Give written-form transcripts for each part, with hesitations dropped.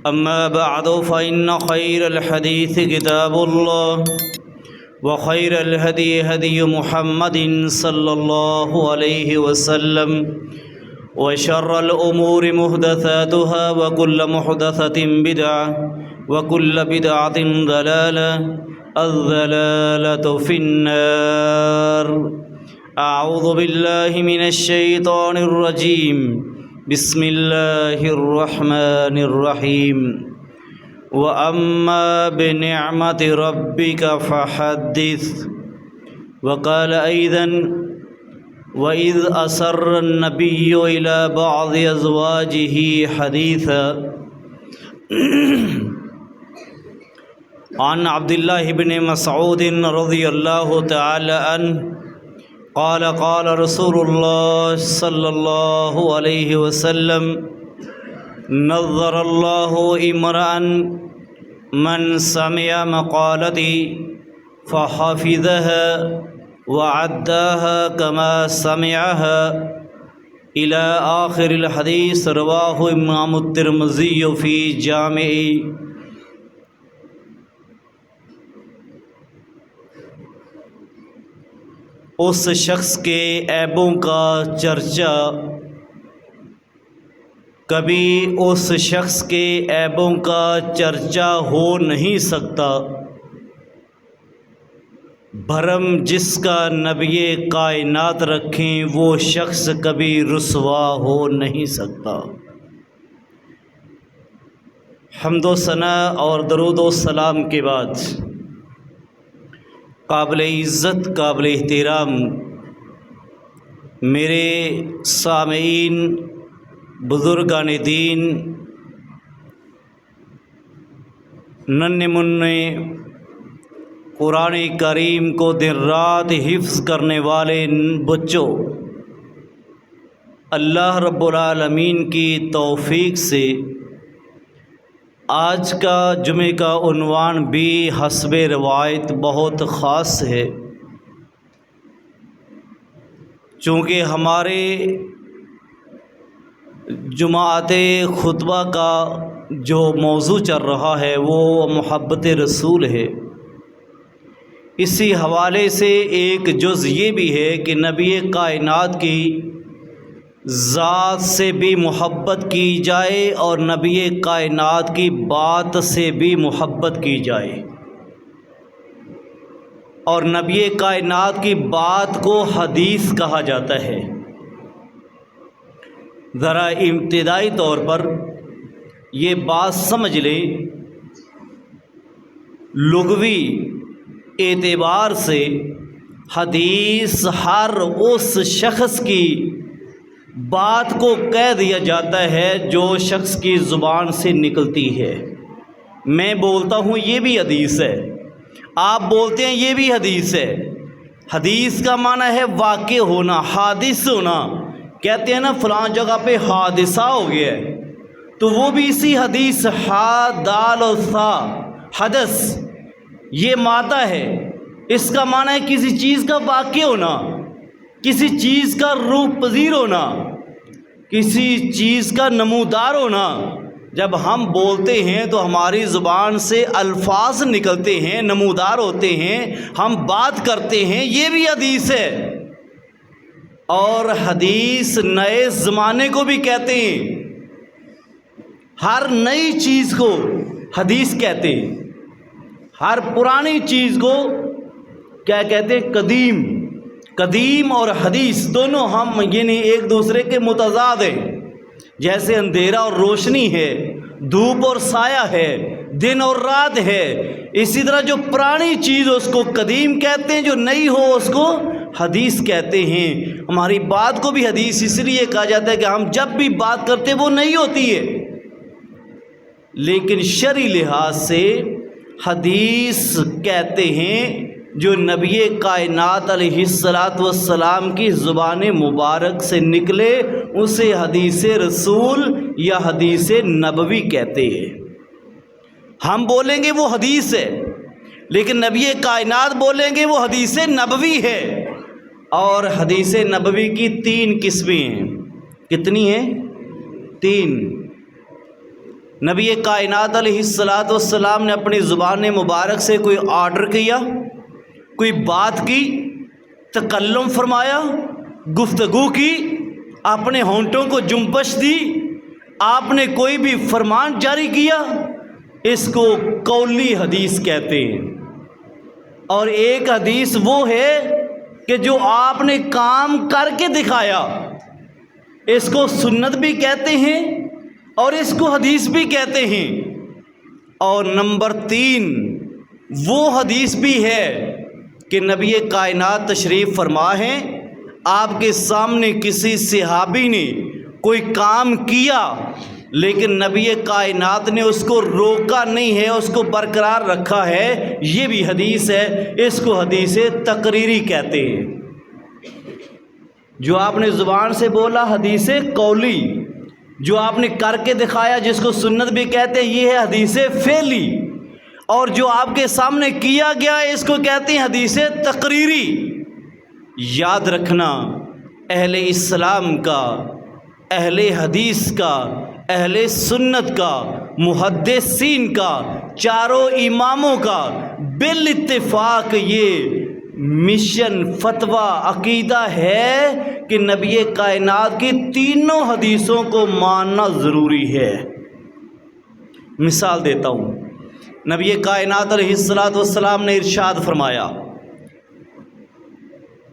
أما بعد فإن خير الحديث كتاب الله وخير الهدي هدي محمد صلى الله عليه وسلم وشر الأمور محدثاتها وكل محدثة بدعة وكل بدعة ضلالة الضلالة في النار. أعوذ بالله من الشيطان الرجيم. بسم الله الرحمن الرحيم. وأما بنعمة ربك فحدث. وقال أيضا: وإذ أسر النبي إلى بعض أزواجه حديثا. عن عبد الله بن مسعود رضي الله تعالى عنه قال قال رسول الله صلى الله عليه وسلم: نظر الله امرأ من سمع مقالتي فحفظها وعداها كما سمعها إلى آخر الحديث. رواه امام الترمذی في جامع. اس شخص کے عیبوں کا چرچا کبھی اس شخص کے عیبوں کا چرچا ہو نہیں سکتا بھرم جس کا نبی کائنات رکھیں وہ شخص کبھی رسوا ہو نہیں سکتا. حمد و ثنا اور درود و سلام کے بعد قابل عزت قابل احترام میرے سامعین بزرگان دین، ننھے منھے قرآن کریم کو دن رات حفظ کرنے والے بچوں، اللہ رب العالمین کی توفیق سے آج کا جمعے کا عنوان بھی حسب روایت بہت خاص ہے، چونکہ ہمارے جماعت خطبہ کا جو موضوع چل رہا ہے وہ محبت رسول ہے. اسی حوالے سے ایک جز یہ بھی ہے کہ نبی کائنات کی ذات سے بھی محبت کی جائے اور نبی کائنات کی بات سے بھی محبت کی جائے. اور نبی کائنات کی بات کو حدیث کہا جاتا ہے. ذرا ابتدائی طور پر یہ بات سمجھ لیں، لغوی اعتبار سے حدیث ہر اس شخص کی بات کو کہہ دیا جاتا ہے جو شخص کی زبان سے نکلتی ہے. میں بولتا ہوں یہ بھی حدیث ہے، آپ بولتے ہیں یہ بھی حدیث ہے. حدیث کا معنی ہے واقع ہونا، حادث ہونا. کہتے ہیں نا فلاں جگہ پہ حادثہ ہو گیا ہے، تو وہ بھی اسی حدیث ہا دال اور ثا حدث یہ مادہ ہے. اس کا معنی ہے کسی چیز کا واقع ہونا، کسی چیز کا روح پذیر ہونا، کسی چیز کا نمودار ہونا. جب ہم بولتے ہیں تو ہماری زبان سے الفاظ نکلتے ہیں، نمودار ہوتے ہیں، ہم بات کرتے ہیں، یہ بھی حدیث ہے. اور حدیث نئے زمانے کو بھی کہتے ہیں، ہر نئی چیز کو حدیث کہتے ہیں. ہر پرانی چیز کو کیا کہتے ہیں؟ قدیم. قدیم اور حدیث دونوں ہم یعنی ایک دوسرے کے متضاد ہیں. جیسے اندھیرا اور روشنی ہے، دھوپ اور سایہ ہے، دن اور رات ہے، اسی طرح جو پرانی چیز اس کو قدیم کہتے ہیں، جو نئی ہو اس کو حدیث کہتے ہیں. ہماری بات کو بھی حدیث اس لیے کہا جاتا ہے کہ ہم جب بھی بات کرتے ہیں وہ نئی ہوتی ہے. لیکن شرعی لحاظ سے حدیث کہتے ہیں جو نبی کائنات علیہ الصلاۃ والسلام کی زبان مبارک سے نکلے اسے حدیث رسول یا حدیث نبوی کہتے ہیں. ہم بولیں گے وہ حدیث ہے، لیکن نبی کائنات بولیں گے وہ حدیث نبوی ہے. اور حدیث نبوی کی 3 قسمیں ہیں. کتنی ہیں؟ 3. نبی کائنات علیہ الصلاۃ والسلام نے اپنی زبان مبارک سے کوئی آرڈر کیا، کوئی بات کی، تکلم فرمایا، گفتگو کی، اپنے ہونٹوں کو جنبش دی، آپ نے کوئی بھی فرمان جاری کیا، اس کو قولی حدیث کہتے ہیں۔ اور ایک حدیث وہ ہے کہ جو آپ نے کام کر کے دکھایا، اس کو سنت بھی کہتے ہیں اور اس کو حدیث بھی کہتے ہیں۔ اور نمبر 3 وہ حدیث بھی ہے کہ نبی کائنات تشریف فرما ہے، آپ کے سامنے کسی صحابی نے کوئی کام کیا لیکن نبی کائنات نے اس کو روکا نہیں ہے، اس کو برقرار رکھا ہے، یہ بھی حدیث ہے، اس کو حدیث تقریری کہتے ہیں۔ جو آپ نے زبان سے بولا حدیث قولی، جو آپ نے کر کے دکھایا جس کو سنت بھی کہتے ہیں، یہ ہے حدیث فعلی، اور جو آپ کے سامنے کیا گیا اس کو کہتے ہیں حدیث تقریری۔ یاد رکھنا، اہل اسلام کا، اہل حدیث کا، اہل سنت کا، محدثین کا، چاروں اماموں کا بالاتفاق یہ مشن، فتویٰ، عقیدہ ہے کہ نبی کائنات کی تینوں حدیثوں کو ماننا ضروری ہے۔ مثال دیتا ہوں، نبی کائنات علیہ الصلاۃ والسلام نے ارشاد فرمایا،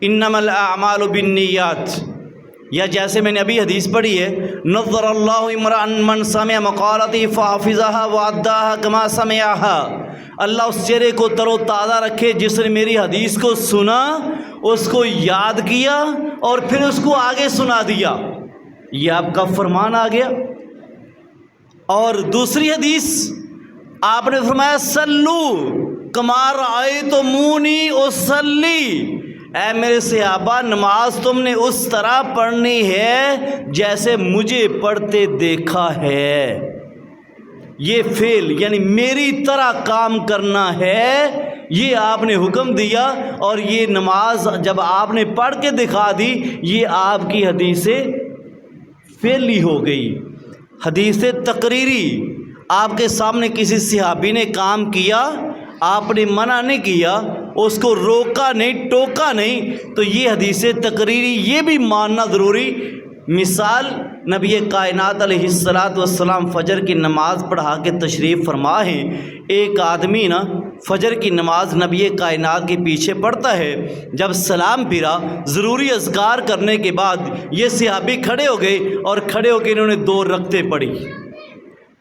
انما الاعمال بالنیات، یا جیسے میں نے ابھی حدیث پڑھی ہے، نظر اللہ امرأ من سمع مقالتی فحفظها واداها كما سمعها، اللہ اس چہرے کو تر و تازہ رکھے جس نے میری حدیث کو سنا، اس کو یاد کیا اور پھر اس کو آگے سنا دیا۔ یہ آپ کا فرمان آ گیا۔ اور دوسری حدیث آپ نے فرمایا، سلو کما رأیتمونی اصلی، اے میرے صحابہ نماز تم نے اس طرح پڑھنی ہے جیسے مجھے پڑھتے دیکھا ہے۔ یہ فعل یعنی میری طرح کام کرنا ہے، یہ آپ نے حکم دیا، اور یہ نماز جب آپ نے پڑھ کے دکھا دی، یہ آپ کی حدیث فعلی ہو گئی۔ حدیث تقریری، آپ کے سامنے کسی صحابی نے کام کیا، آپ نے منع نہیں کیا، اس کو روکا نہیں، ٹوکا نہیں، تو یہ حدیث تقریری، یہ بھی ماننا ضروری۔ مثال، نبی کائنات علیہ الصلاۃ والسلام فجر کی نماز پڑھا کے تشریف فرما ہیں، ایک آدمی نا فجر کی نماز نبی کائنات کے پیچھے پڑھتا ہے، جب سلام پھرا ضروری اذکار کرنے کے بعد یہ صحابی کھڑے ہو گئے اور کھڑے ہو کے انہوں نے 2 رکعتیں پڑھی۔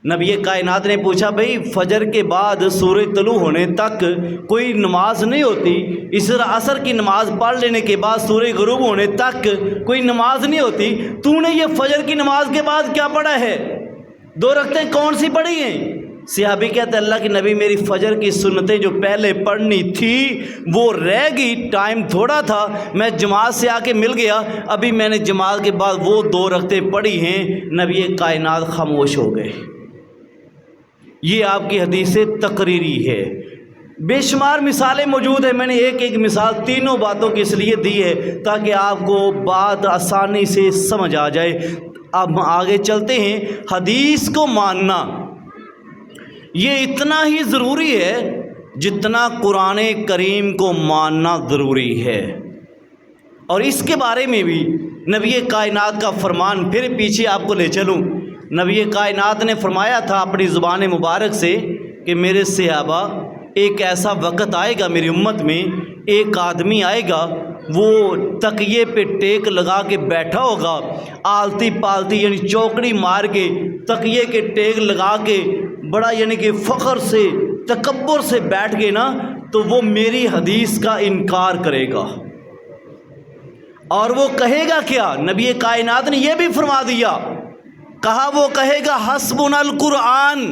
نبی کائنات نے پوچھا، بھئی فجر کے بعد سورج طلوع ہونے تک کوئی نماز نہیں ہوتی، اس طرح عصر کی نماز پڑھ لینے کے بعد سورج غروب ہونے تک کوئی نماز نہیں ہوتی، تو نے یہ فجر کی نماز کے بعد کیا پڑھا ہے؟ 2 رکعتیں کون سی پڑھی ہیں؟ صحابی کہتے ہیں، اللہ کے نبی میری فجر کی سنتیں جو پہلے پڑھنی تھی وہ رہ گئی، ٹائم تھوڑا تھا، میں جماعت سے آ کے مل گیا، ابھی میں نے جماعت کے بعد وہ 2 رکعتیں پڑھی ہیں۔ نبی کائنات خاموش ہو گئے۔ یہ آپ کی حدیث تقریری ہے۔ بے شمار مثالیں موجود ہیں، میں نے ایک مثال تینوں باتوں کی اس لیے دی ہے تاکہ آپ کو بات آسانی سے سمجھ آ جائے۔ اب ہم آگے چلتے ہیں۔ حدیث کو ماننا یہ اتنا ہی ضروری ہے جتنا قرآن کریم کو ماننا ضروری ہے۔ اور اس کے بارے میں بھی نبی کائنات کا فرمان، پھر پیچھے آپ کو لے چلوں، نبی کائنات نے فرمایا تھا اپنی زبان مبارک سے کہ میرے صحابہ، ایک ایسا وقت آئے گا میری امت میں، ایک آدمی آئے گا، وہ تکیے پہ ٹیک لگا کے بیٹھا ہوگا، آلتی پالتی یعنی چوکڑی مار کے تکیے کے ٹیک لگا کے بڑا یعنی کہ فخر سے، تکبر سے بیٹھ گئے نا، تو وہ میری حدیث کا انکار کرے گا۔ اور وہ کہے گا کیا؟ نبی کائنات نے یہ بھی فرما دیا، کہا وہ کہے گا حسبنا القرآن،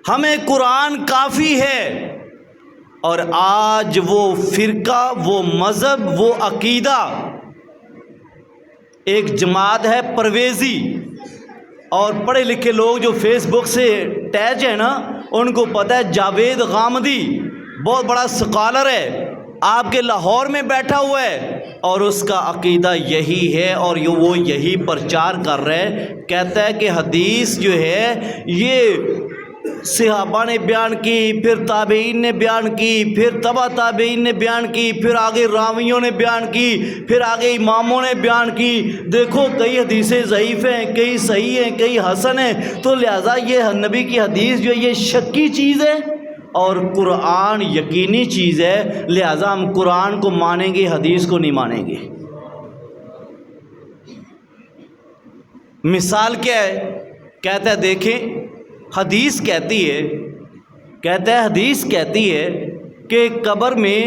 ہمیں قرآن کافی ہے۔ اور آج وہ فرقہ، وہ مذہب، وہ عقیدہ، ایک جماعت ہے پرویزی، اور پڑھے لکھے لوگ جو فیس بک سے اٹیچ ہیں نا، ان کو پتہ ہے جاوید غامدی بہت بڑا سکالر ہے، آپ کے لاہور میں بیٹھا ہوا ہے، اور اس کا عقیدہ یہی ہے اور وہ یہی پرچار کر رہا ہے. کہتا ہے کہ حدیث جو ہے یہ صحابہ نے بیان کی، پھر تابعین نے بیان کی، پھر تبع تابعین نے بیان کی، پھر آگے راویوں نے بیان کی، پھر آگے اماموں نے بیان کی. دیکھو کئی حدیثیں ضعیف ہیں، کئی صحیح ہیں، کئی حسن ہیں. تو لہٰذا یہ نبی کی حدیث جو ہے یہ شکی چیز ہے اور قرآن یقینی چیز ہے. لہٰذا ہم قرآن کو مانیں گے، حدیث کو نہیں مانیں گے. مثال کیا ہے؟ کہتا ہے دیکھیں حدیث کہتی ہے کہ قبر میں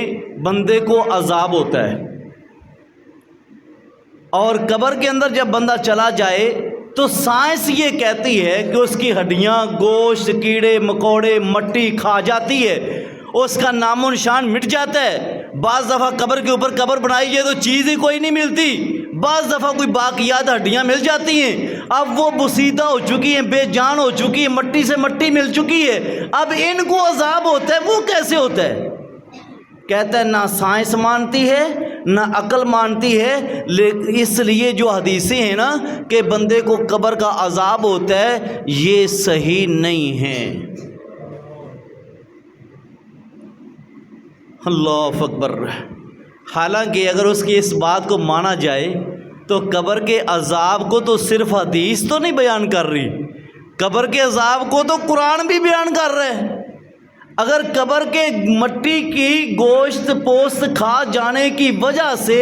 بندے کو عذاب ہوتا ہے، اور قبر کے اندر جب بندہ چلا جائے تو سائنس یہ کہتی ہے کہ اس کی ہڈیاں، گوشت، کیڑے مکوڑے، مٹی کھا جاتی ہے، اس کا نام و نشان مٹ جاتا ہے. بعض دفعہ قبر کے اوپر قبر بنائی جائے تو چیز ہی کوئی نہیں ملتی، بعض دفعہ کوئی باقیات ہڈیاں مل جاتی ہیں. اب وہ بوسیدہ ہو چکی ہیں، بے جان ہو چکی ہیں، مٹی سے مٹی مل چکی ہے. اب ان کو عذاب ہوتا ہے، وہ کیسے ہوتا ہے؟ کہتا ہے نہ سائنس مانتی ہے نہ عقل مانتی ہے. اس لیے جو حدیثیں ہیں نا کہ بندے کو قبر کا عذاب ہوتا ہے یہ صحیح نہیں ہیں. اللہ اکبر. حالانکہ اگر اس کی اس بات کو مانا جائے تو قبر کے عذاب کو تو صرف حدیث تو نہیں بیان کر رہی، قبر کے عذاب کو تو قرآن بھی بیان کر رہے ہیں. اگر قبر کے مٹی کی گوشت پوست کھا جانے کی وجہ سے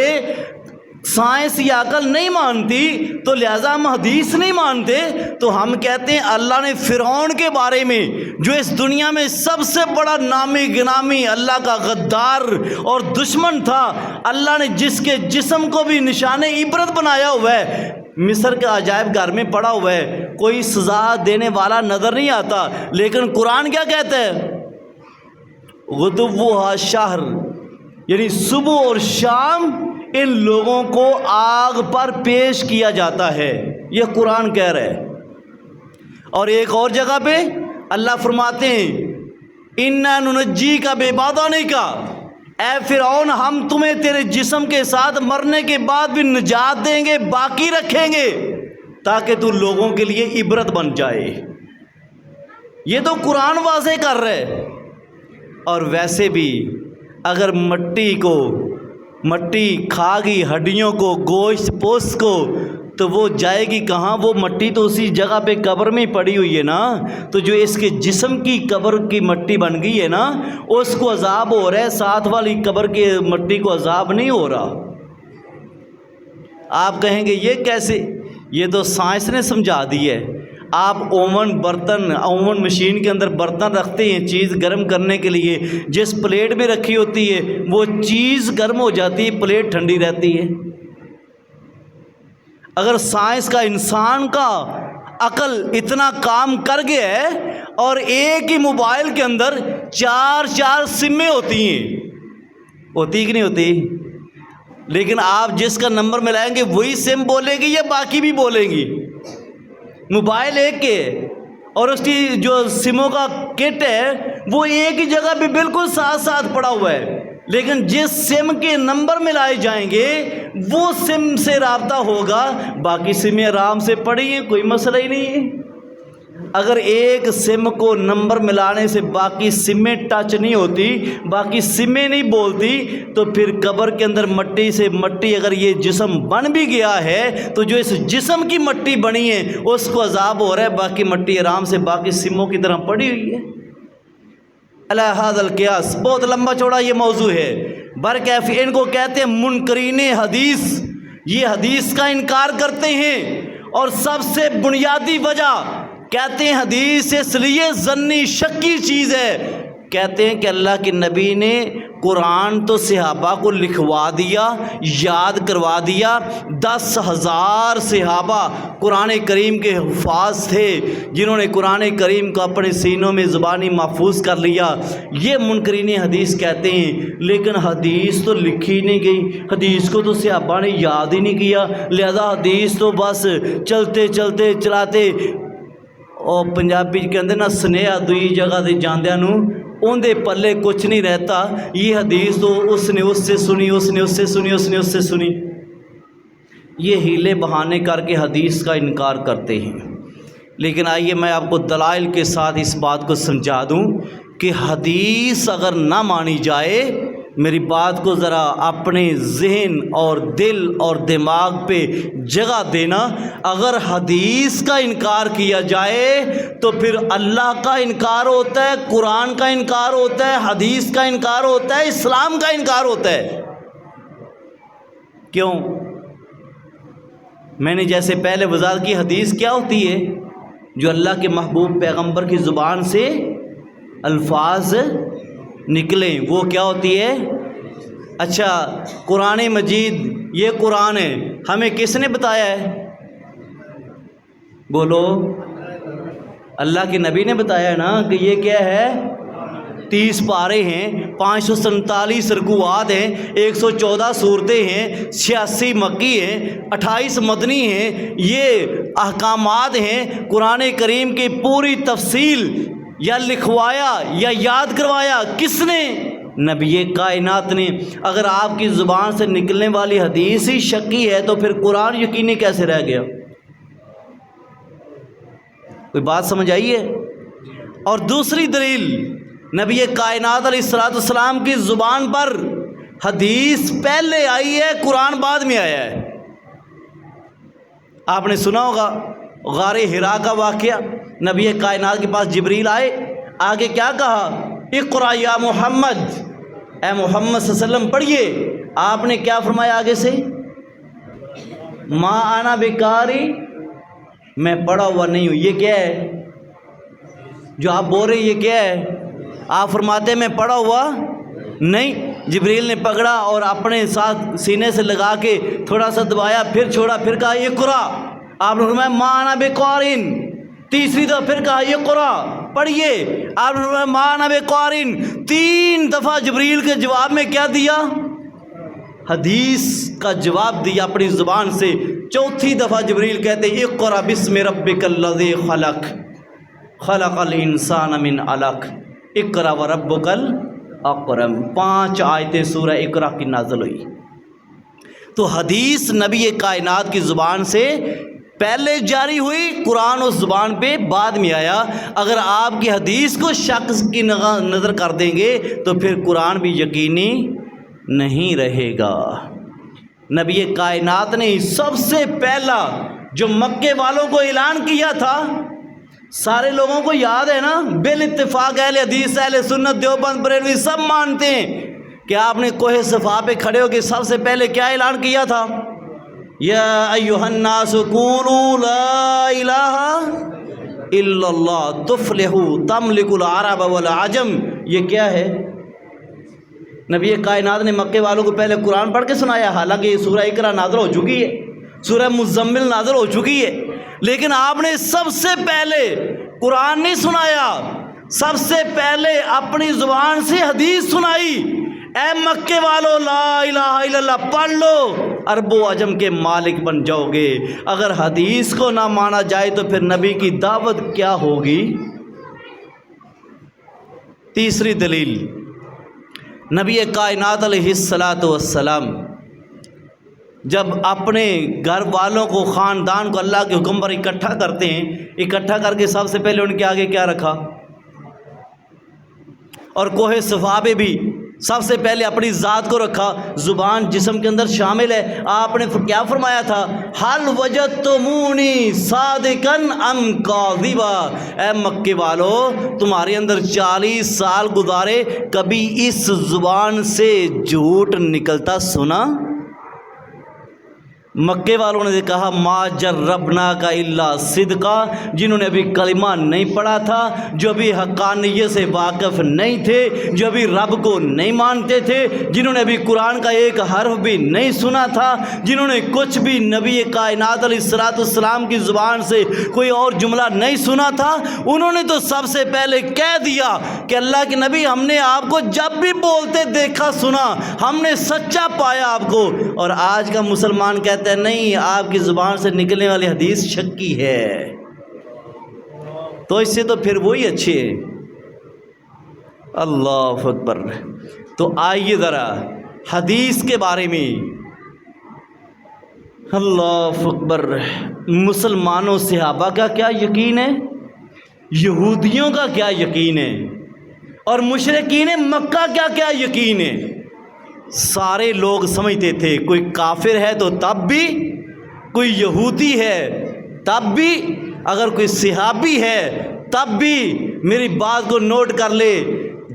سائنس یا عقل نہیں مانتی تو لہذا ہم حدیث نہیں مانتے. تو ہم کہتے ہیں اللہ نے فرعون کے بارے میں جو اس دنیا میں سب سے بڑا نامی گنامی اللہ کا غدار اور دشمن تھا، اللہ نے جس کے جسم کو بھی نشان عبرت بنایا ہوا ہے، مصر کے عجائب گھر میں پڑا ہوا ہے، کوئی سزا دینے والا نظر نہیں آتا. لیکن قرآن کیا کہتا ہے؟ غدوہا شہر، یعنی صبح اور شام ان لوگوں کو آگ پر پیش کیا جاتا ہے. یہ قرآن کہہ رہا ہے. اور ایک اور جگہ پہ اللہ فرماتے ہیں اِنَّا نُنَجِّيكَ بِبَدَنِكَ، اے فرعون ہم تمہیں تیرے جسم کے ساتھ مرنے کے بعد بھی نجات دیں گے، باقی رکھیں گے تاکہ تو لوگوں کے لیے عبرت بن جائے. یہ تو قرآن واضح کر رہا ہے. اور ویسے بھی اگر مٹی کھا گئی ہڈیوں کو، گوشت پوست کو، تو وہ جائے گی کہاں؟ وہ مٹی تو اسی جگہ پہ قبر میں پڑی ہوئی ہے نا. تو جو اس کے جسم کی قبر کی مٹی بن گئی ہے نا اس کو عذاب ہو رہا ہے، ساتھ والی قبر کی مٹی کو عذاب نہیں ہو رہا. آپ کہیں گے یہ کیسے؟ یہ تو سائنس نے سمجھا دی ہے. آپ اوون مشین کے اندر برتن رکھتے ہیں چیز گرم کرنے کے لیے، جس پلیٹ میں رکھی ہوتی ہے وہ چیز گرم ہو جاتی ہے، پلیٹ ٹھنڈی رہتی ہے. اگر سائنس کا، انسان کا عقل اتنا کام کر گیا ہے اور ایک ہی موبائل کے اندر 4 سمیں ہوتی ہیں، ہوتی کہ نہیں ہوتی؟ لیکن آپ جس کا نمبر ملائیں گے وہی سم بولے گی یا باقی بھی بولیں گی؟ موبائل ایک کے اور اس کی جو سموں کا کٹ ہے وہ ایک ہی جگہ پہ بالکل ساتھ ساتھ پڑا ہوا ہے، لیکن جس سم کے نمبر ملائے جائیں گے وہ سم سے رابطہ ہوگا، باقی سمیں آرام سے پڑی ہیں، کوئی مسئلہ ہی نہیں ہے. اگر ایک سم کو نمبر ملانے سے باقی سمیں ٹچ نہیں ہوتی، باقی سمیں نہیں بولتی، تو پھر قبر کے اندر مٹی سے مٹی اگر یہ جسم بن بھی گیا ہے تو جو اس جسم کی مٹی بنی ہے اس کو عذاب ہو رہا ہے، باقی مٹی آرام سے باقی سموں کی طرح پڑی ہوئی ہے. علی ھذا القیاس، بہت لمبا چوڑا یہ موضوع ہے. برکیف ان کو کہتے ہیں منکرین حدیث. یہ حدیث کا انکار کرتے ہیں اور سب سے بنیادی وجہ کہتے ہیں حدیث اس لیے ظنی شکی چیز ہے. کہتے ہیں کہ اللہ کے نبی نے قرآن تو صحابہ کو لکھوا دیا، یاد کروا دیا. 10,000 صحابہ قرآن کریم کے حفاظ تھے جنہوں نے قرآن کریم کو اپنے سینوں میں زبانی محفوظ کر لیا. یہ منکرین حدیث کہتے ہیں. لیکن حدیث تو لکھی نہیں گئی، حدیث کو تو صحابہ نے یاد ہی نہیں کیا، لہذا حدیث تو بس چلاتے. اور پنجابی کے اندر نا سنیہا دوئی جگہ دے جاندیاں نو اندے پلے کچھ نہیں رہتا، یہ حدیث تو اس نے اس سے سنی، اس نے اس سے سنی، اس نے اس سے سنی، یہ ہیلے بہانے کر کے حدیث کا انکار کرتے ہیں۔ لیکن آئیے میں آپ کو دلائل کے ساتھ اس بات کو سمجھا دوں کہ حدیث اگر نہ مانی جائے، میری بات کو ذرا اپنے ذہن اور دل اور دماغ پہ جگہ دینا، اگر حدیث کا انکار کیا جائے تو پھر اللہ کا انکار ہوتا ہے، قرآن کا انکار ہوتا ہے، حدیث کا انکار ہوتا ہے، اسلام کا انکار ہوتا ہے۔ کیوں؟ میں نے جیسے پہلے وضاحت کی، حدیث کیا ہوتی ہے؟ جو اللہ کے محبوب پیغمبر کی زبان سے الفاظ نکلیں، وہ کیا ہوتی ہے؟ اچھا، قرآن مجید یہ قرآن ہے، ہمیں کس نے بتایا ہے؟ بولو، اللہ کے نبی نے بتایا ہے نا کہ یہ کیا ہے؟ 30 پارے ہیں، 547 رکوعات ہیں، 114 صورتیں ہیں، 86 مکی ہیں، 28 مدنی ہیں، یہ احکامات ہیں۔ قرآن کریم کی پوری تفصیل یا لکھوایا یا یاد کروایا کس نے؟ نبی کائنات نے۔ اگر آپ کی زبان سے نکلنے والی حدیث ہی شکی ہے تو پھر قرآن یقینی کیسے رہ گیا؟ کوئی بات سمجھ آئی ہے؟ اور دوسری دلیل، نبی کائنات علیہ الصلوۃ والسلام کی زبان پر حدیث پہلے آئی ہے، قرآن بعد میں آیا ہے۔ آپ نے سنا ہوگا غار حرا کا واقعہ، نبی کائنات کے پاس جبریل آئے، آگے کیا کہا؟ اقرا یا محمد، اے محمد صلی اللہ علیہ وسلم پڑھیے۔ آپ نے کیا فرمایا آگے سے؟ ما انا بقاری، میں پڑھا ہوا نہیں ہوں۔ یہ کیا ہے جو آپ بول رہے ہیں؟ یہ کیا ہے؟ آپ فرماتے ہیں میں پڑھا ہوا نہیں۔ جبریل نے پکڑا اور اپنے ساتھ سینے سے لگا کے تھوڑا سا دبایا، پھر چھوڑا، پھر کہا اقرا۔ آپ نے فرمایا ما انا بقارن، تیسری دفعہ پھر کہا اقرا پڑھیے۔ آپ نے فرمایا ما انا بقارن۔ 3 دفعہ جبریل کے جواب میں کیا دیا؟ حدیث کا جواب دیا اپنی زبان سے۔ چوتھی دفعہ جبریل کہتے ہیں اقرا بسم ربک الذی خلق، خلق الانسان من علق، اقرا وربک الاکرم۔ 5 آیتیں سورہ اقرا کی نازل ہوئی۔ تو حدیث نبی کائنات کی زبان سے پہلے جاری ہوئی، قرآن اس زبان پہ بعد میں آیا۔ اگر آپ کی حدیث کو شک کی نظر کر دیں گے تو پھر قرآن بھی یقینی نہیں رہے گا۔ نبی کائنات نے سب سے پہلا جو مکے والوں کو اعلان کیا تھا، سارے لوگوں کو یاد ہے نا، بالاتفاق اہل حدیث، اہل سنت، دیوبند، بریلوی سب مانتے ہیں کہ آپ نے کوہ صفا پہ کھڑے ہو کے سب سے پہلے کیا اعلان کیا تھا؟ یا ایھا الناس قولوا لا الہ الا اللہ تفلحوا تملک العرب والعجم۔ یہ کیا ہے؟ نبی کائنات نے مکے والوں کو پہلے قرآن پڑھ کے سنایا، حالانکہ یہ سورہ اقرا نازل ہو چکی ہے، سورہ مزمل نازل ہو چکی ہے، لیکن آپ نے سب سے پہلے قرآن نہیں سنایا، سب سے پہلے اپنی زبان سے حدیث سنائی۔ اے مکے والو، لا الہ الا اللہ پڑھ لو، عرب و عجم کے مالک بن جاؤ گے۔ اگر حدیث کو نہ مانا جائے تو پھر نبی کی دعوت کیا ہوگی؟ تیسری دلیل، نبی کائنات علیہ السلام جب اپنے گھر والوں کو، خاندان کو اللہ کے حکم پر اکٹھا کرتے ہیں، اکٹھا کر کے سب سے پہلے ان کے آگے کیا رکھا؟ اور کوہ صفا پہ بھی سب سے پہلے اپنی ذات کو رکھا۔ زبان جسم کے اندر شامل ہے۔ آپ نے کیا فرمایا تھا؟ حل وجدتمونی صادقا ام کاذبا، اے مکے والو تمہارے اندر 40 سال گزارے، کبھی اس زبان سے جھوٹ نکلتا سنا؟ مکے والوں نے کہا ما جربنا کا الا صدقہ، جنہوں نے ابھی کلمہ نہیں پڑھا تھا، جو ابھی حقانیت سے واقف نہیں تھے، جو ابھی رب کو نہیں مانتے تھے، جنہوں نے ابھی قرآن کا ایک حرف بھی نہیں سنا تھا، جنہوں نے کچھ بھی نبی کائنات علیہ الصلوۃ والسلام کی زبان سے کوئی اور جملہ نہیں سنا تھا، انہوں نے تو سب سے پہلے کہہ دیا کہ اللہ کے نبی ہم نے آپ کو جب بھی بولتے دیکھا سنا، ہم نے سچا پایا آپ کو۔ اور آج کا مسلمان کہتا ہے نہیں، آپ کی زبان سے نکلنے والی حدیث شکی ہے، تو اس سے تو پھر وہی اچھے ہے۔ اللہ اکبر۔ تو آئیے ذرا حدیث کے بارے میں، اللہ اکبر، مسلمانوں صحابہ کا کیا یقین ہے، یہودیوں کا کیا یقین ہے، اور مشرکین مکہ کا کیا یقین ہے۔ سارے لوگ سمجھتے تھے کوئی کافر ہے تو تب بھی، کوئی یہودی ہے تب بھی، اگر کوئی صحابی ہے تب بھی۔ میری بات کو نوٹ کر لے،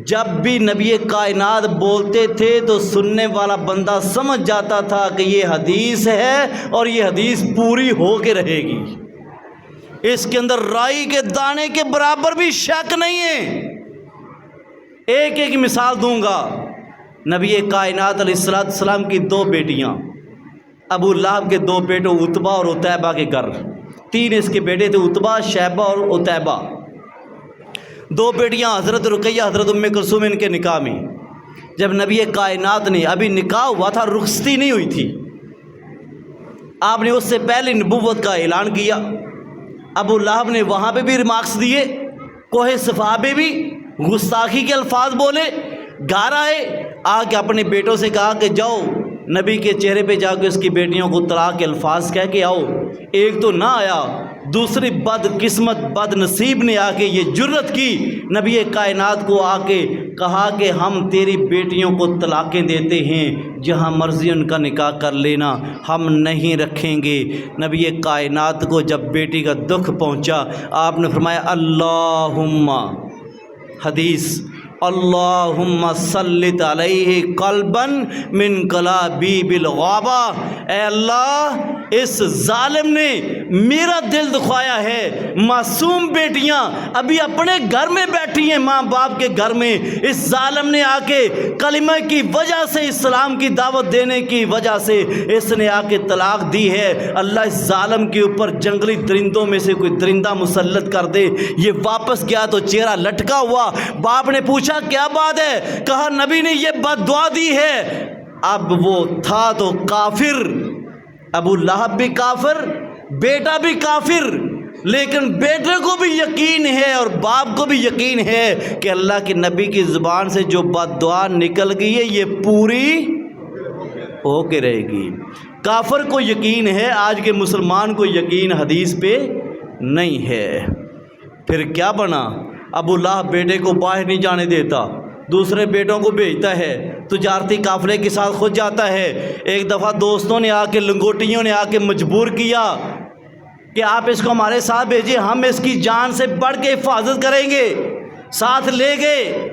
جب بھی نبی کائنات بولتے تھے تو سننے والا بندہ سمجھ جاتا تھا کہ یہ حدیث ہے اور یہ حدیث پوری ہو کے رہے گی، اس کے اندر رائی کے دانے کے برابر بھی شک نہیں ہے۔ ایک ایک مثال دوں گا۔ نبی کائنات علیہ السلام کی دو بیٹیاں، ابو لہب کے دو بیٹوں عتبہ اور عتیبہ کے گھر، تین اس کے بیٹے تھے، عتبہ، شیبہ اور عتیبہ۔ دو بیٹیاں حضرت رقیہ، حضرت ام کلثوم، ان کے نکاح میں جب نبی کائنات نے، ابھی نکاح ہوا تھا، رخصتی نہیں ہوئی تھی، آپ نے اس سے پہلے نبوت کا اعلان کیا۔ ابو لہب نے وہاں پہ بھی ریمارکس دیے، کوہ صفا پہ بھی گستاخی کے الفاظ بولے، گھر آئے، آ کے اپنے بیٹوں سے کہا کہ جاؤ نبی کے چہرے پہ جا کے اس کی بیٹیوں کو طلاق کے الفاظ کہہ کے آؤ۔ ایک تو نہ آیا، دوسری بد قسمت بد نصیب نے آ کے یہ جرت کی، نبی کائنات کو آ کے کہا کہ ہم تیری بیٹیوں کو طلاقیں دیتے ہیں، جہاں مرضی ان کا نکاح کر لینا، ہم نہیں رکھیں گے۔ نبی کائنات کو جب بیٹی کا دکھ پہنچا، آپ نے فرمایا اللہم، حدیث، اللہم سلط علیہ قلبا من کلابیب الغابہ، اے اللہ اس ظالم نے میرا دل دکھایا ہے۔ معصوم بیٹیاں ابھی اپنے گھر میں بیٹھی ہیں، ماں باپ کے گھر میں، اس ظالم نے آ کے کلمہ کی وجہ سے، اسلام کی دعوت دینے کی وجہ سے اس نے آ کے طلاق دی ہے۔ اللہ اس ظالم کے اوپر جنگلی درندوں میں سے کوئی درندہ مسلط کر دے۔ یہ واپس گیا تو چہرہ لٹکا ہوا، باپ نے پوچھا کیا بات ہے؟ کہا نبی نے یہ بد دعا دی ہے۔ اب وہ تھا تو کافر، ابو لہب بھی کافر، بیٹا بھی کافر، لیکن بیٹے کو بھی یقین ہے اور باپ کو بھی یقین ہے کہ اللہ کے نبی کی زبان سے جو بد دعا نکل گئی ہے یہ پوری ہو کے رہے گی۔ کافر کو یقین ہے، آج کے مسلمان کو یقین حدیث پہ نہیں ہے۔ پھر کیا بنا؟ ابو لہب بیٹے کو باہر نہیں جانے دیتا، دوسرے بیٹوں کو بھیجتا ہے، تجارتی قافلے کے ساتھ خود جاتا ہے۔ ایک دفعہ دوستوں نے آ کے، لنگوٹیوں نے آ کے مجبور کیا کہ آپ اس کو ہمارے ساتھ بھیجیں، ہم اس کی جان سے بڑھ کے حفاظت کریں گے۔ ساتھ لے گئے،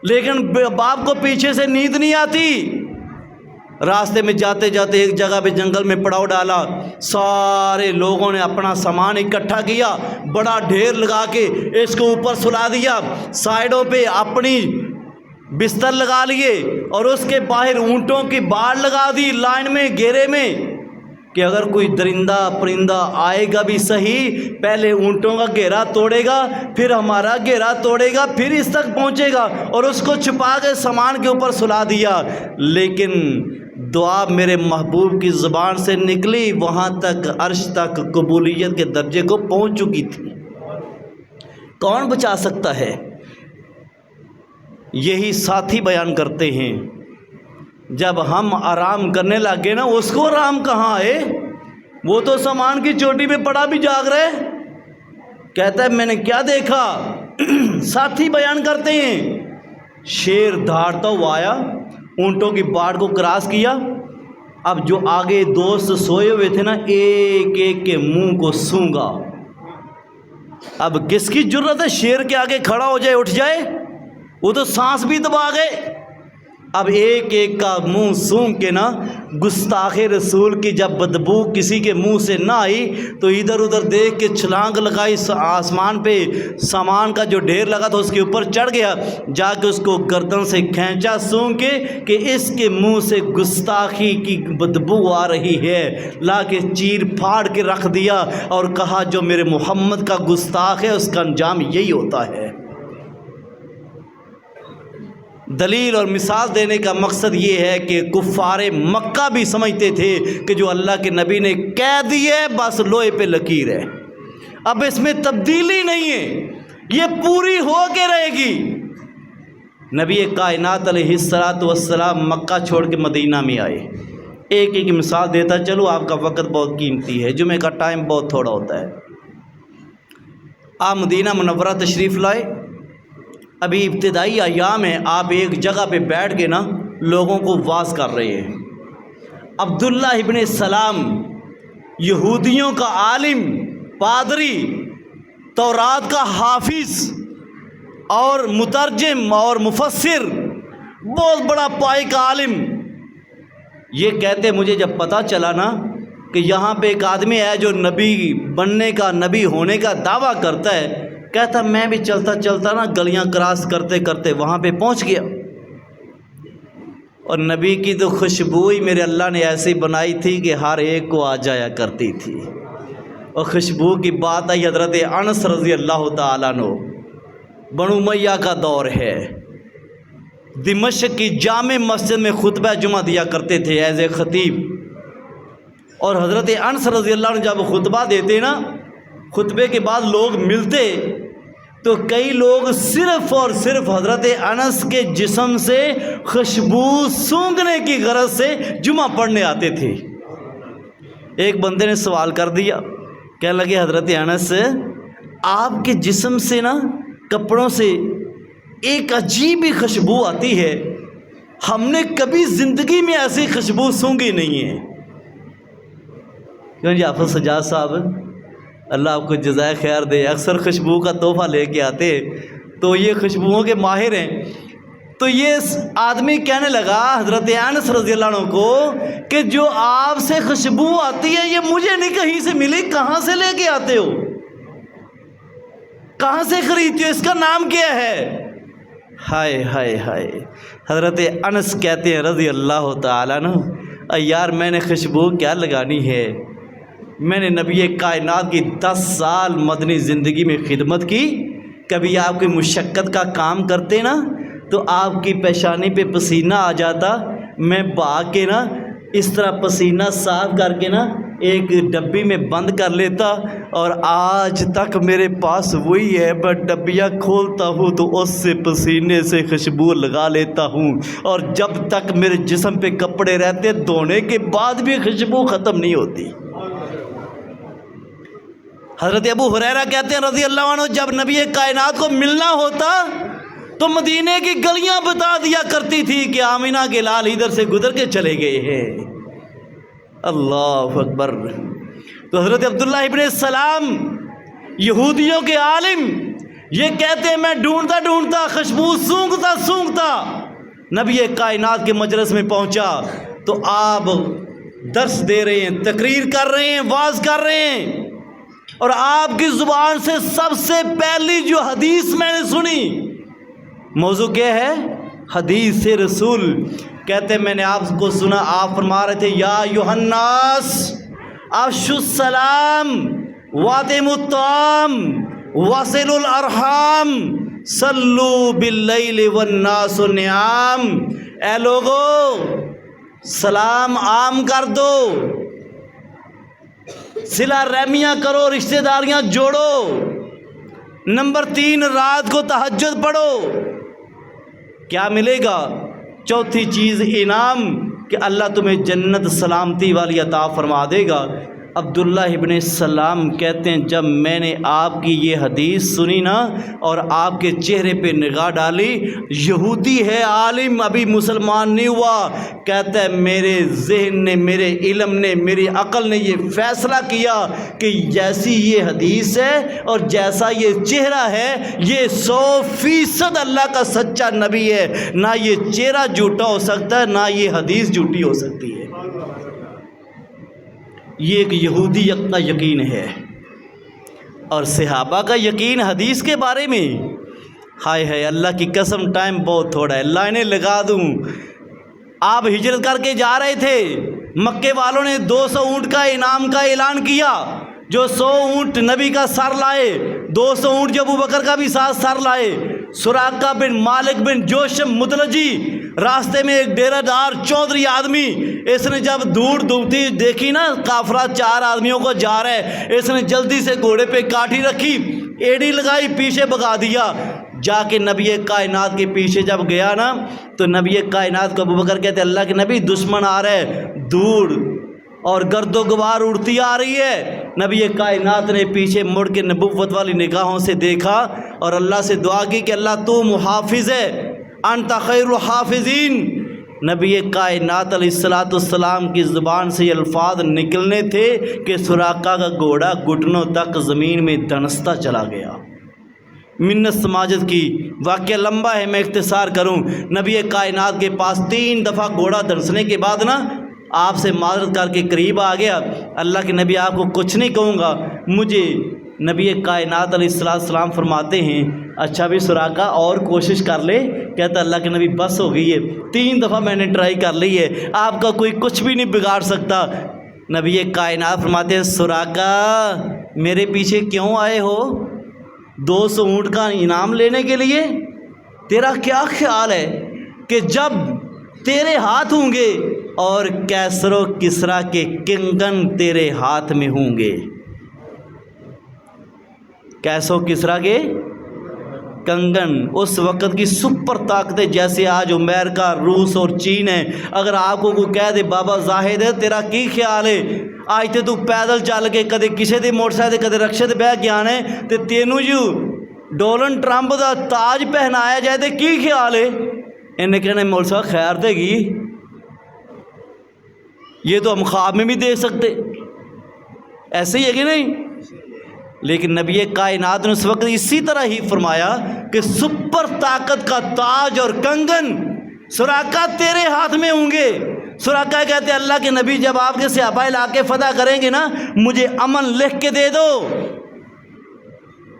لیکن باپ کو پیچھے سے نیند نہیں آتی۔ راستے میں جاتے جاتے ایک جگہ پہ جنگل میں پڑاؤ ڈالا، سارے لوگوں نے اپنا سامان اکٹھا کیا، بڑا ڈھیر لگا کے اس کو اوپر سلا دیا، سائیڈوں پہ اپنی بستر لگا لیے اور اس کے باہر اونٹوں کی باڑ لگا دی، لائن میں، گھیرے میں، کہ اگر کوئی درندہ پرندہ آئے گا بھی صحیح، پہلے اونٹوں کا گھیرا توڑے گا، پھر ہمارا گھیرا توڑے گا، پھر اس تک پہنچے گا، اور اس کو چھپا کے سامان کے اوپر سلا دیا۔ لیکن دعا میرے محبوب کی زبان سے نکلی، وہاں تک، عرش تک قبولیت کے درجے کو پہنچ چکی تھی۔ کون بچا سکتا ہے؟ یہی ساتھی بیان کرتے ہیں، جب ہم آرام کرنے لگے نا، اس کو آرام کہاں ہے؟ وہ تو سامان کی چوٹی پہ پڑا بھی جاگ رہے، کہتا ہے میں نے کیا دیکھا؟ ساتھی بیان کرتے ہیں، شیر دھاڑتا ہوا آیا، اونٹوں کی باڑ کو کراس کیا، اب جو آگے دوست سوئے ہوئے تھے نا، ایک ایک کے منہ کو سونگا۔ اب کس کی جرت ہے شیر کے آگے کھڑا ہو جائے، اٹھ جائے؟ وہ تو سانس بھی دبا گئے۔ اب ایک ایک کا منہ سونگ کے نا، گستاخ رسول کی جب بدبو کسی کے منہ سے نہ آئی تو ادھر ادھر دیکھ کے چھلانگ لگائی، آسمان پہ سامان کا جو ڈھیر لگا تھا اس کے اوپر چڑھ گیا، جا کے اس کو گردن سے کھینچا سونگ کے کہ اس کے منہ سے گستاخی کی بدبو آ رہی ہے، لا کے چیر پھاڑ کے رکھ دیا اور کہا جو میرے محمد کا گستاخ ہے اس کا انجام یہی ہوتا ہے۔ دلیل اور مثال دینے کا مقصد یہ ہے کہ کفار مکہ بھی سمجھتے تھے کہ جو اللہ کے نبی نے کہہ دی ہے بس لوہے پہ لکیر ہے، اب اس میں تبدیلی نہیں ہے، یہ پوری ہو کے رہے گی۔ نبی کائنات علیہ الصلوۃ والسلام مکہ چھوڑ کے مدینہ میں آئے. ایک ایک مثال دیتا چلو، آپ کا وقت بہت قیمتی ہے، جمعے کا ٹائم بہت تھوڑا ہوتا ہے. آپ مدینہ منورہ تشریف لائے. ابھی ابتدائی ایام ہیں، آپ ایک جگہ پہ بیٹھ کے نا لوگوں کو واعظ کر رہے ہیں. عبداللہ ابن سلام، یہودیوں کا عالم، پادری، تورات کا حافظ اور مترجم اور مفسر، بہت بڑا پائے کا عالم، یہ کہتے مجھے جب پتہ چلا نا کہ یہاں پہ ایک آدمی ہے جو نبی بننے کا، نبی ہونے کا دعویٰ کرتا ہے، کہتا میں بھی چلتا چلتا نا گلیاں کراس کرتے کرتے وہاں پہ پہنچ گیا. اور نبی کی تو خوشبو ہی میرے اللہ نے ایسی بنائی تھی کہ ہر ایک کو آ جایا کرتی تھی. اور خوشبو کی بات آئی حضرت انس رضی اللہ تعالیٰ عنہ، بنو امیہ کا دور ہے، دمشق کی جامع مسجد میں خطبہ جمعہ دیا کرتے تھے ایز اے خطیب. اور حضرت انس رضی اللہ عنہ جب خطبہ دیتے نا، خطبے کے بعد لوگ ملتے تو کئی لوگ صرف اور صرف حضرت انس کے جسم سے خوشبو سونگھنے کی غرض سے جمعہ پڑھنے آتے تھے. ایک بندے نے سوال کر دیا، کہنے لگے حضرت انس آپ کے جسم سے نا، کپڑوں سے ایک عجیب ہی خوشبو آتی ہے، ہم نے کبھی زندگی میں ایسی خوشبو سونگھی نہیں ہے. کیوں جی حافظ سجاد صاحب، اللہ آپ کو جزائے خیر دے، اکثر خوشبو کا تحفہ لے کے آتے تو یہ خوشبوؤں کے ماہر ہیں. تو یہ آدمی کہنے لگا حضرت انس رضی اللہ عنہ کو کہ جو آپ سے خوشبو آتی ہے یہ مجھے نہیں کہیں سے ملی، کہاں سے لے کے آتے ہو، کہاں سے خریدتے ہو، اس کا نام کیا ہے؟ ہائے ہائے ہائے. حضرت انس کہتے ہیں رضی اللہ تعالیٰ عنہ، یار میں نے خوشبو کیا لگانی ہے، میں نے نبی کائنات کی 10 سال مدنی زندگی میں خدمت کی. کبھی آپ کی مشقت کا کام کرتے نا تو آپ کی پیشانی پہ پسینہ آ جاتا، میں بھاگ کے نا اس طرح پسینہ صاف کر کے نا ایک ڈبی میں بند کر لیتا، اور آج تک میرے پاس وہی ہے. میں ڈبیاں کھولتا ہوں تو اس سے پسینے سے خوشبو لگا لیتا ہوں، اور جب تک میرے جسم پہ کپڑے رہتے دھونے کے بعد بھی خوشبو ختم نہیں ہوتی. حضرت ابو ہریرہ کہتے ہیں رضی اللہ عنہ، جب نبی کائنات کو ملنا ہوتا تو مدینے کی گلیاں بتا دیا کرتی تھی کہ آمینہ کے لال ادھر سے گزر کے چلے گئے ہیں. اللہ اکبر. تو حضرت عبداللہ ابن سلام، یہودیوں کے عالم، یہ کہتے ہیں میں ڈھونڈتا ڈھونڈتا خوشبو سونگھتا نبی کائنات کے مجلس میں پہنچا تو آپ درس دے رہے ہیں، تقریر کر رہے ہیں، واعظ کر رہے ہیں، اور آپ کی زبان سے سب سے پہلی جو حدیث میں نے سنی، موضوع کیا ہے؟ حدیث رسول. کہتے میں نے آپ کو سنا، آپ فرما رہے تھے یا ایھا الناس افشوا السلام واطعموا الطعام وصلوا الارحام صلوا باللیل والناس نعام. اے لوگو سلام عام کر دو، صلہ رحمیاں کرو، رشتہ داریاں جوڑو. نمبر 3 رات کو تہجد پڑھو. کیا ملے گا؟ چوتھی چیز انعام کہ اللہ تمہیں جنت سلامتی والی عطا فرما دے گا. عبداللہ ابن سلام کہتے ہیں جب میں نے آپ کی یہ حدیث سنی نا اور آپ کے چہرے پہ نگاہ ڈالی، یہودی ہے عالم، ابھی مسلمان نہیں ہوا، کہتا ہے میرے ذہن نے، میرے علم نے، میری عقل نے یہ فیصلہ کیا کہ جیسی یہ حدیث ہے اور جیسا یہ چہرہ ہے، یہ 100% اللہ کا سچا نبی ہے. نہ یہ چہرہ جھوٹا ہو سکتا ہے، نہ یہ حدیث جھوٹی ہو سکتی ہے. یہ ایک یہودیت کا یقین ہے. اور صحابہ کا یقین حدیث کے بارے میں، ہائے ہائے اللہ کی قسم ٹائم بہت تھوڑا ہے، لائنیں لگا دوں. آپ ہجرت کر کے جا رہے تھے، مکے والوں نے 200 اونٹ کا انعام کا اعلان کیا. جو 100 اونٹ نبی کا سر لائے، 200 اونٹ جو ابوبکر کا بھی ساتھ سر لائے. سراقہ بن مالک بن جوشم مدلجی، راستے میں ایک ڈیرہ دار چودھری آدمی، اس نے جب دور دبتی دیکھی نا قافلہ 4 آدمیوں کو جا رہا ہے، اس نے جلدی سے گھوڑے پہ کاٹھی رکھی، ایڑی لگائی پیچھے بھگا دیا. جا کے نبی کائنات کے پیچھے جب گیا نا تو نبی کائنات کو ابوبکر کہتے اللہ کے نبی دشمن آ رہا ہے, دور اور گرد و غبار اڑتی آ رہی ہے. نبی کائنات نے پیچھے مڑ کے نبوت والی نگاہوں سے دیکھا اور اللہ سے دعا کی کہ اللہ تو محافظ ہے, انت خیر الحافظین. نبی کائنات علیہ السلام کی زبان سے یہ الفاظ نکلنے تھے کہ سراقہ کا گھوڑا گھٹنوں تک زمین میں دھنستا چلا گیا. منت سماجت کی واقعہ لمبا ہے, میں اختصار کروں. نبی کائنات کے پاس 3 دفعہ گھوڑا دھنسنے کے بعد نا آپ سے معذرت کر کے قریب آ گیا. اللہ کے نبی آپ کو کچھ نہیں کہوں گا, مجھے نبی کائنات علیہ السلام فرماتے ہیں اچھا بھی سراقہ اور کوشش کر لے. کہتا اللہ کے نبی بس ہو گئی ہے, 3 دفعہ میں نے ٹرائی کر لی ہے, آپ کا کوئی کچھ بھی نہیں بگاڑ سکتا. نبی کائنات فرماتے ہیں سراقہ میرے پیچھے کیوں آئے ہو؟ 200 اونٹ کا انعام لینے کے لیے؟ تیرا کیا خیال ہے کہ جب تیرے ہاتھ ہوں گے اور کیسر و کسرا کے کنگن تیرے ہاتھ میں ہوں گے, کیسر و کسرا کے کنگن اس وقت کی سپر طاقتیں جیسے آج امریکہ, روس اور چین ہے, اگر آپ کو کوئی کہہ دے بابا زاہد ہے تیرا کی خیال ہے آج تے تو پیدل چل کے کدے کسی دے موٹر سائیکل کدے رکشے تے بہ کے آنے تے تینوں جو ڈونلڈ ٹرمپ دا تاج پہنایا جائے تے کی خیال ہے؟ انہیں کہنا مولوی صاحب خیر دے گی, یہ تو ہم خواب میں بھی دیکھ سکتے, ایسے ہی ہے کہ نہیں؟ لیکن نبی کائنات نے اس وقت اسی طرح ہی فرمایا کہ سپر طاقت کا تاج اور کنگن سراقہ تیرے ہاتھ میں ہوں گے. سراقہ کہتے ہیں اللہ کے نبی جب آپ کے صحابہ علاقے فتح کریں گے نا مجھے امن لکھ کے دے دو.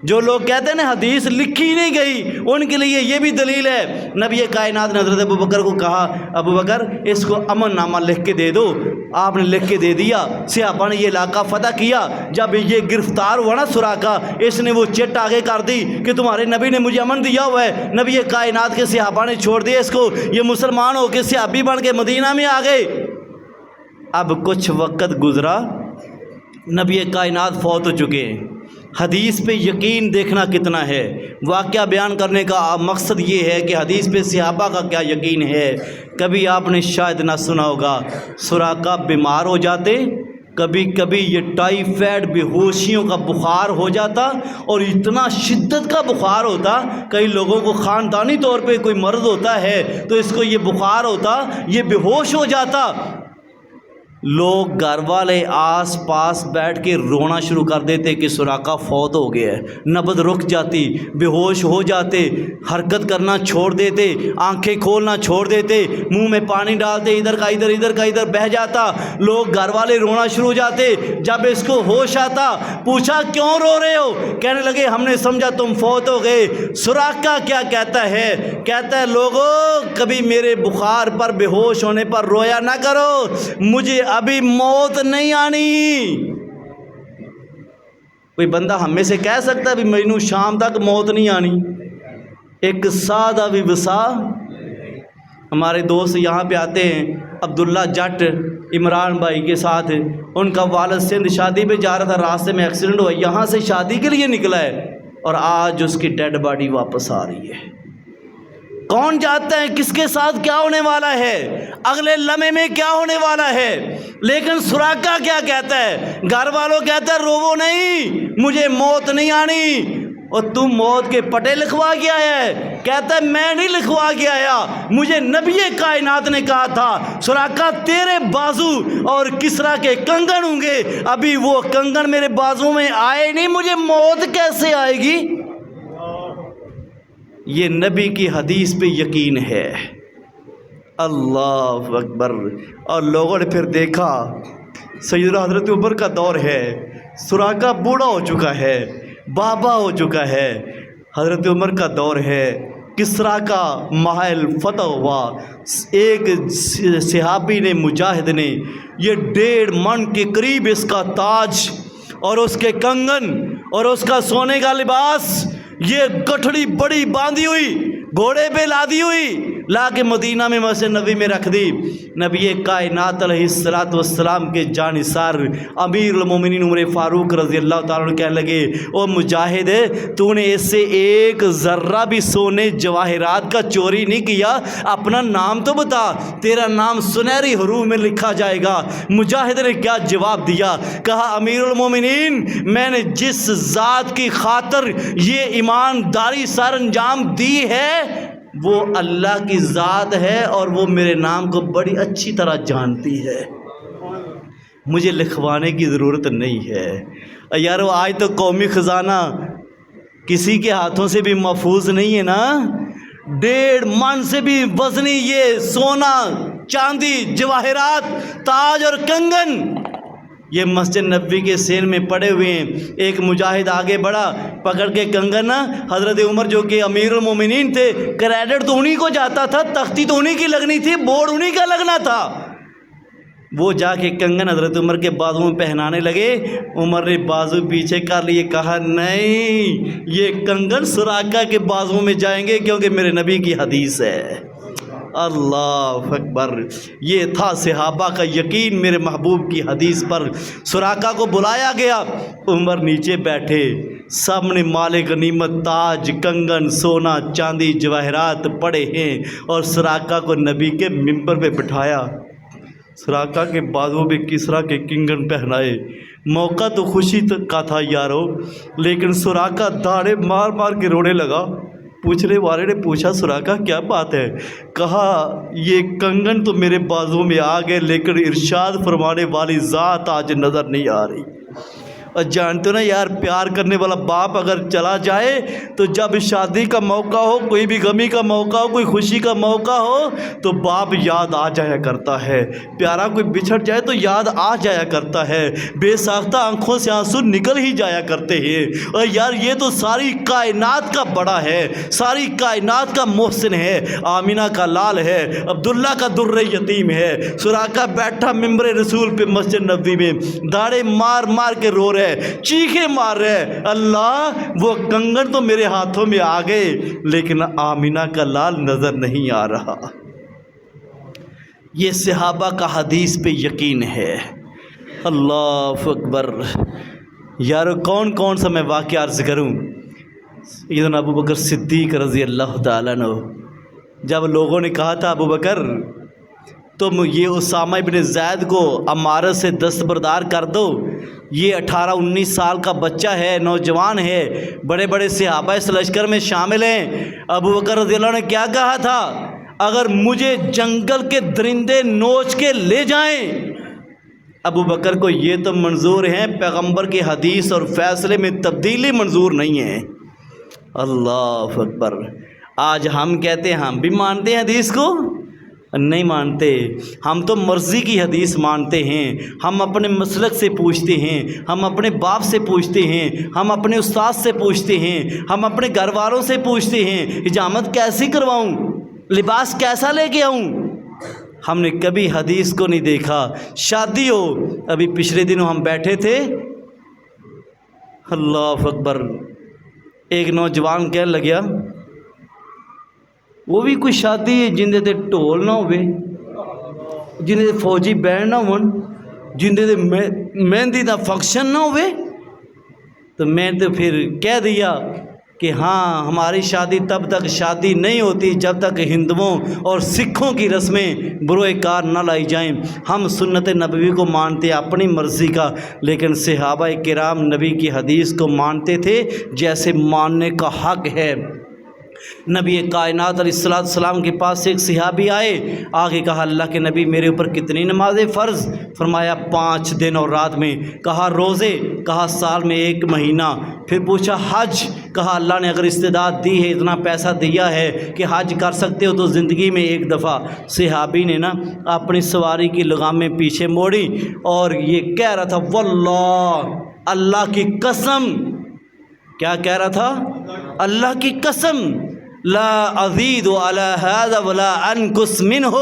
جو لوگ کہتے ہیں نا حدیث لکھی نہیں گئی ان کے لیے یہ بھی دلیل ہے. نبی کائنات نے حضرت ابوبکر کو کہا ابوبکر اس کو امن نامہ لکھ کے دے دو. آپ نے لکھ کے دے دیا. صحابہ نے یہ علاقہ فتح کیا. جب یہ گرفتار ہوا نا سراقہ, اس نے وہ چٹ آگے کر دی کہ تمہارے نبی نے مجھے امن دیا ہوا ہے. نبی کائنات کے صحابہ نے چھوڑ دیا اس کو, یہ مسلمان ہو کے صحابی بن کے مدینہ میں آ گئے. اب کچھ وقت گزرا, نبی کائنات فوت ہو چکے ہیں. حدیث پہ یقین دیکھنا کتنا ہے. واقعہ بیان کرنے کا مقصد یہ ہے کہ حدیث پہ صحابہ کا کیا یقین ہے. کبھی آپ نے شاید نہ سنا ہوگا سراقہ بیمار ہو جاتے, کبھی کبھی یہ ٹائیفائڈ بے ہوشیوں کا بخار ہو جاتا اور اتنا شدت کا بخار ہوتا. کئی لوگوں کو خاندانی طور پہ کوئی مرض ہوتا ہے تو اس کو یہ بخار ہوتا, یہ بے ہوش ہو جاتا. لوگ گھر والے آس پاس بیٹھ کے رونا شروع کر دیتے کہ سراقہ فوت ہو گیا ہے. نبض رک جاتی, بے ہوش ہو جاتے, حرکت کرنا چھوڑ دیتے, آنکھیں کھولنا چھوڑ دیتے, منہ میں پانی ڈالتے, ادھر کا ادھر ادھر کا ادھر بہہ جاتا. لوگ گھر والے رونا شروع ہو جاتے. جب اس کو ہوش آتا پوچھا کیوں رو رہے ہو؟ کہنے لگے ہم نے سمجھا تم فوت ہو گئے. سراقہ کیا کہتا ہے؟ کہتا ہے لوگوں کبھی میرے بخار پر بے ہوش ہونے پر رویا نہ کرو, مجھے ابھی موت نہیں آنی. کوئی بندہ ہم میں سے کہہ سکتا ہے بھی مجنوں شام تک موت نہیں آنی؟ ایک سادہ بھی وسا. ہمارے دوست یہاں پہ آتے ہیں عبداللہ جٹ عمران بھائی کے ساتھ, ان کا والد سندھ شادی پہ جا رہا تھا, راستے میں ایکسیڈنٹ ہوا, یہاں سے شادی کے لیے نکلا ہے اور آج اس کی ڈیڈ باڈی واپس آ رہی ہے. کون جانتا ہے کس کے ساتھ کیا ہونے والا ہے, اگلے لمحے میں کیا ہونے والا ہے. لیکن سراقہ کیا کہتا ہے؟ گھر والوں کہتا ہے روو نہیں, مجھے موت نہیں آنی. اور تم موت کے پٹے لکھوا کے آیا ہے؟ کہتا ہے میں نہیں لکھوا کے آیا, مجھے نبی کائنات نے کہا تھا سراقہ تیرے بازو اور کسرا کے کنگن ہوں گے, ابھی وہ کنگن میرے بازو میں آئے نہیں, مجھے موت کیسے آئے گی؟ یہ نبی کی حدیث پہ یقین ہے. اللہ اکبر. اور لوگوں نے پھر دیکھا سیدنا حضرت عمر کا دور ہے, سراقہ بوڑھا ہو چکا ہے, بابا ہو چکا ہے. حضرت عمر کا دور ہے, کسرا کا محل فتح ہوا. ایک صحابی نے, مجاہد نے, یہ 1.5 من کے قریب اس کا تاج اور اس کے کنگن اور اس کا سونے کا لباس, یہ گٹھڑی بڑی باندھی ہوئی, گھوڑے پہ لادی ہوئی, لا کے مدینہ میں مسجد نبی میں رکھ دی۔ نبی کائنات علیہ الصلوۃ والسلام کے جانثار امیر المومنین عمر فاروق رضی اللہ تعالیٰ عنہ کہنے لگے او مجاہد، تو نے اس سے ایک ذرہ بھی سونے جواہرات کا چوری نہیں کیا، اپنا نام تو بتا، تیرا نام سنہری حروف میں لکھا جائے گا۔ مجاہد نے کیا جواب دیا؟ کہا امیر المومنین، میں نے جس ذات کی خاطر یہ ایمانداری سر انجام دی ہے وہ اللہ کی ذات ہے اور وہ میرے نام کو بڑی اچھی طرح جانتی ہے، مجھے لکھوانے کی ضرورت نہیں ہے۔ یارو آج تو قومی خزانہ کسی کے ہاتھوں سے بھی محفوظ نہیں ہے نا، 1.5 من سے بھی وزنی یہ سونا چاندی جواہرات تاج اور کنگن یہ مسجد نبوی کے سین میں پڑے ہوئے ہیں۔ ایک مجاہد آگے بڑھا، پکڑ کے کنگن حضرت عمر جو کہ امیر المومنین تھے، کریڈٹ تو انہی کو جاتا تھا، تختی تو انہی کی لگنی تھی، بورڈ انہی کا لگنا تھا۔ وہ جا کے کنگن حضرت عمر کے بازو میں پہنانے لگے۔ عمر نے بازو پیچھے کر لیے، کہا نہیں، یہ کنگن سراقہ کے بازو میں جائیں گے کیونکہ میرے نبی کی حدیث ہے۔ اللہ اکبر، یہ تھا صحابہ کا یقین میرے محبوب کی حدیث پر۔ سراقہ کو بلایا گیا، عمر نیچے بیٹھے، سامنے مال غنیمت تاج کنگن سونا چاندی جواہرات پڑے ہیں، اور سراقہ کو نبی کے ممبر پہ بٹھایا، سراقہ کے بازو میں کسرا کے کنگن پہنائے۔ موقع تو خوشی کا تھا یارو، لیکن سراقہ داڑھیں مار مار کے رونے لگا۔ پوچھنے والے نے پوچھا سراقہ کیا بات ہے؟ کہا یہ کنگن تو میرے بازو میں آ گئے لیکن ارشاد فرمانے والی ذات آج نظر نہیں آ رہی۔ اور جانتے ہو نا یار، پیار کرنے والا باپ اگر چلا جائے تو جب شادی کا موقع ہو، کوئی بھی غمی کا موقع ہو، کوئی خوشی کا موقع ہو تو باپ یاد آ جایا کرتا ہے، پیارا کوئی بچھڑ جائے تو یاد آ جایا کرتا ہے، بے ساختہ آنکھوں سے آنسو نکل ہی جایا کرتے ہیں۔ اور یار یہ تو ساری کائنات کا بڑا ہے، ساری کائنات کا محسن ہے، آمینہ کا لال ہے، عبداللہ کا در یتیم ہے۔ سراقہ بیٹھا ممبر رسول پہ مسجد نبوی میں، داڑھیں مار مار کے رو رہے، چیخیں مار رہے، اللہ وہ کنگن تو میرے ہاتھوں میں آ گئے لیکن آمینہ کا لال نظر نہیں آ رہا۔ یہ صحابہ کا حدیث پہ یقین ہے۔ اللہ اکبر۔ یار کون کون سا میں واقعہ عرض کروں؟ سیدنا ابو بکر صدیق رضی اللہ تعالیٰ عنہ، جب لوگوں نے کہا تھا ابو بکر تم یہ اسامہ ابن زید کو امارت سے دستبردار کر دو، یہ 18-19 سال کا بچہ ہے، نوجوان ہے، بڑے بڑے صحابہ اس لشکر میں شامل ہیں۔ ابو بکر رضی اللہ عنہ نے کیا کہا تھا؟ اگر مجھے جنگل کے درندے نوچ کے لے جائیں۔ ابو بکر کو یہ تو منظور ہے، پیغمبر کی حدیث اور فیصلے میں تبدیلی منظور نہیں ہے۔ اللہ اکبر۔ آج ہم کہتے ہیں ہم بھی مانتے ہیں حدیث کو؟ نہیں مانتے، ہم تو مرضی کی حدیث مانتے ہیں۔ ہم اپنے مسلک سے پوچھتے ہیں، ہم اپنے باپ سے پوچھتے ہیں، ہم اپنے استاد سے پوچھتے ہیں، ہم اپنے گھر والوں سے پوچھتے ہیں حجامت کیسی کرواؤں، لباس کیسا لے کے آؤں۔ ہم نے کبھی حدیث کو نہیں دیکھا۔ شادی ہو، ابھی پچھلے دنوں ہم بیٹھے تھے، اللہ اکبر، ایک نوجوان کہنے لگیا وہ بھی کوئی شادی جندے تے ٹول نہ ہوئے، جندے تے فوجی بینڈ نہ ہون، جندے تے مہندی دا فنکشن نہ ہوئے۔ تو میں تو پھر کہہ دیا کہ ہاں ہماری شادی تب تک شادی نہیں ہوتی جب تک ہندوؤں اور سکھوں کی رسمیں بروئے کار نہ لائی جائیں۔ ہم سنت نبوی کو مانتے اپنی مرضی کا، لیکن صحابہ کرام نبی کی حدیث کو مانتے تھے جیسے ماننے کا حق ہے۔ نبی کائنات علیہ السلام کے پاس سے ایک صحابی آئے، آگے کہا اللہ کے نبی میرے اوپر کتنی نمازیں فرض؟ فرمایا 5 دن اور رات میں۔ کہا روزے؟ کہا سال میں 1 مہینہ۔ پھر پوچھا حج؟ کہا اللہ نے اگر استعداد دی ہے، اتنا پیسہ دیا ہے کہ حج کر سکتے ہو تو زندگی میں 1 دفعہ۔ صحابی نے نا اپنی سواری کی لگامیں پیچھے موڑی اور یہ کہہ رہا تھا واللہ، اللہ کی قسم، کیا کہہ رہا تھا؟ اللہ کی قسم لا ازید علی ھذا ولا انقص منہ.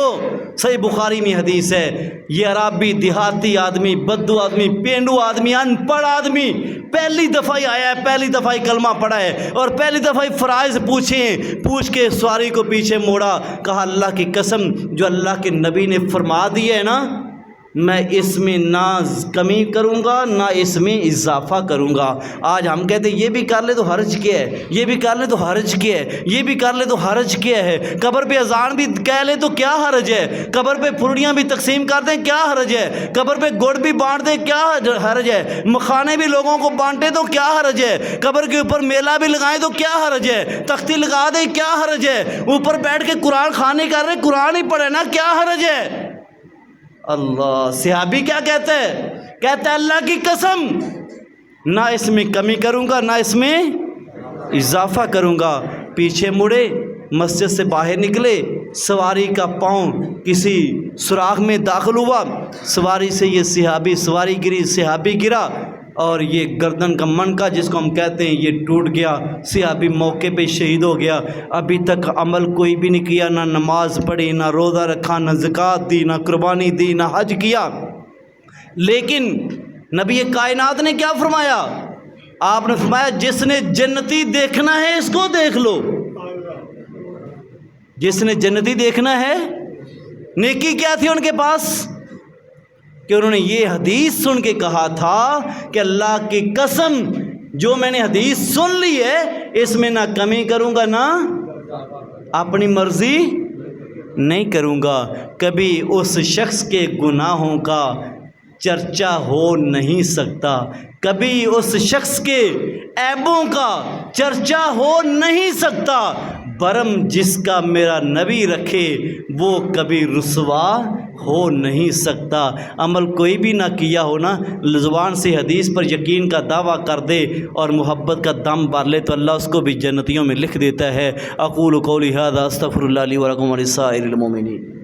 صحیح بخاری میں حدیث ہے. یہ عرابی دیہاتی آدمی، بدو آدمی، پینڈو آدمی، ان پڑھ آدمی پہلی دفعہ ہی آیا ہے، پہلی دفعہ ہی کلمہ پڑھا ہے اور پہلی دفعہ ہی فرائض پوچھ کے سواری کو پیچھے موڑا. کہا اللہ کی قسم جو اللہ کے نبی نے فرما دی ہے نا، میں اس میں نہ کمی کروں گا نہ اس میں اضافہ کروں گا. آج ہم کہتے ہیں یہ بھی کر لے تو حرج کیا ہے، یہ بھی کر لے تو حرج کیا ہے، یہ بھی کر لے تو حرج کیا ہے. قبر پہ اذان بھی کہہ لے تو کیا حرج ہے، قبر پہ پھڑیاں بھی تقسیم کر دیں کیا حرج ہے، قبر پہ گڑ بھی بانٹ دیں کیا حرج ہے، مکھانے بھی لوگوں کو بانٹے تو کیا حرج ہے، قبر کے اوپر میلہ بھی لگائیں تو کیا حرج ہے، تختی لگا دیں کیا حرج ہے، اوپر بیٹھ کے قرآن خوانی کر رہے قرآن ہی پڑھے نا کیا حرج ہے. اللہ. صحابی کیا کہتا ہے؟ کہتا ہے اللہ کی قسم نہ اس میں کمی کروں گا نہ اس میں اضافہ کروں گا. پیچھے مڑے، مسجد سے باہر نکلے، سواری کا پاؤں کسی سوراخ میں داخل ہوا، سواری سے یہ صحابی سواری گری، صحابی گرا اور یہ گردن کا منکا جس کو ہم کہتے ہیں یہ ٹوٹ گیا. صحابی موقع پہ شہید ہو گیا. ابھی تک عمل کوئی بھی نہیں کیا، نہ نماز پڑھی، نہ روزہ رکھا، نہ زکوٰۃ دی، نہ قربانی دی، نہ حج کیا. لیکن نبی کائنات نے کیا فرمایا؟ آپ نے فرمایا جس نے جنتی دیکھنا ہے اس کو دیکھ لو. جس نے جنتی دیکھنا ہے، نیکی کیا تھی ان کے پاس کہ انہوں نے یہ حدیث سن کے کہا تھا کہ اللہ کی قسم جو میں نے حدیث سن لی ہے اس میں نہ کمی کروں گا نہ اپنی مرضی نہیں کروں گا. کبھی اس شخص کے گناہوں کا چرچا ہو نہیں سکتا، کبھی اس شخص کے عیبوں کا چرچا ہو نہیں سکتا. برم جس کا میرا نبی رکھے وہ کبھی رسوا ہو نہیں سکتا. عمل کوئی بھی نہ کیا ہو نا، زبان سے حدیث پر یقین کا دعویٰ کر دے اور محبت کا دم بھر لے تو اللہ اس کو بھی جنتیوں میں لکھ دیتا ہے. اقول قولی ھذا استغفر اللہ لی ولکم ولسائر المؤمنین.